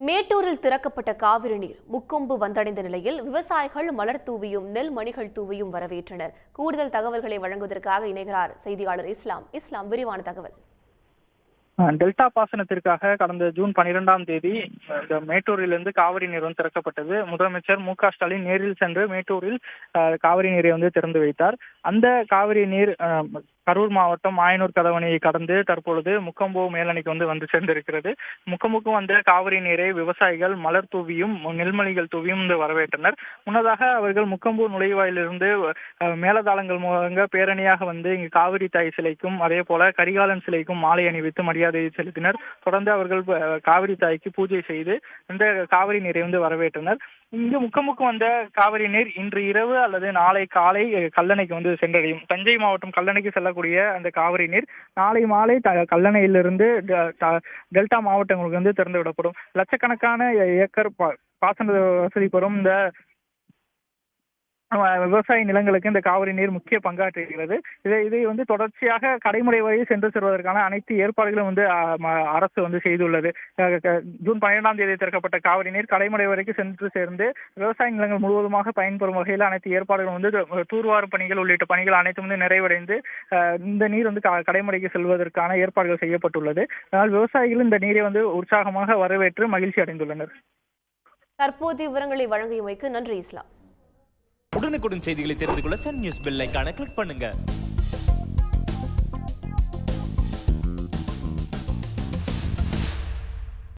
மேட்டூரில் திறக்கப்பட்ட காவிரி நீர் முக்கொம்பு வந்தடைந்த நிலையில் விவசாயிகள் மலர் தூவியும் நெல் மணிகள் தூவியும் வரவேற்றனர். கூடுதல் தகவல்களை வழங்குவதற்காக இணைகிறார் செய்தியாளர் இஸ்லாம். விரிவான தகவல். டெல்டா பாசனத்திற்காக கடந்த ஜூன் 12ஆம் தேதி இந்த மேட்டூரிலிருந்து காவிரி நீர் திறக்கப்பட்டது. முதலமைச்சர் மு.க.ஸ்டாலின் நேரில் சென்று மேட்டூரில் காவிரி நீரை திறந்து வைத்தார். அந்த காவிரி நீர் கரூர் மாவட்டம் மாயனூர் கதவணையை கடந்து தற்பொழுது முக்கொம்பு மேலணைக்கு வந்து சேர்ந்திருக்கிறது. முக்கொம்புக்கும் வந்த காவிரி நீரை விவசாயிகள் மலர் தூவியும் நெல்மணிகள் தூவியும் வரவேற்றனர். முன்னதாக அவர்கள் முக்கொம்பு நுழைவாயிலிருந்து மேலதாளங்கள் மூலங்க பேரணியாக இங்கு காவிரி தாய் சிலைக்கும் அதே போல கரிகாலன் சிலைக்கும் மாலை அணிவித்து மரியாதையை செலுத்தினர். தொடர்ந்து அவர்கள் காவிரி தாய்க்கு பூஜை செய்து இந்த காவிரி நீரை வரவேற்றனர். இங்கு முக்கொம்புக்கு வந்த காவிரி நீர் இன்று இரவு அல்லது நாளை காலை கல்லணைக்கு சென்றடையும். தஞ்சை மாவட்டம் கல்லணைக்கு செல்லக்கூடிய அந்த காவிரி நீர் நாளை மாலை கல்லணையிலிருந்து டெல்டா மாவட்டங்களுக்கு திறந்து விடப்படும். லட்சக்கணக்கான ஏக்கர் பாசன வசதி பெறும் இந்த விவசாய நிலங்களுக்கு இந்த காவிரி நீர் முக்கிய பங்காற்றுகிறது. இதை தொடர்ச்சியாக கடைமுறை வரை சென்று செல்வதற்கான அனைத்து ஏற்பாடுகளும் அரசு செய்துள்ளது. ஜூன் 12ஆம் தேதி திறக்கப்பட்ட காவிரி நீர் கடைமுறை வரைக்கும் சென்று சேர்ந்து விவசாய நிலங்கள் முழுவதுமாக பயன்பெறும் வகையில் அனைத்து ஏற்பாடுகளும் தூர்வாரும் பணிகள் உள்ளிட்ட பணிகள் அனைத்தும் நிறைவடைந்து இந்த நீர் கடைமுறைக்கு செல்வதற்கான ஏற்பாடுகள் செய்யப்பட்டுள்ளது. அதனால் விவசாயிகள் இந்த நீரை உற்சாகமாக வரவேற்று மகிழ்ச்சி அடைந்துள்ளனர். தற்போதைய விவரங்களை வழங்கியமைக்கு நன்றி இஸ்லாம். உடனுக்குடன் செய்திகளை தெரிந்து கொள்ள சன் நியூஸ் பெல் ஐகானை கிளிக் பண்ணுங்க.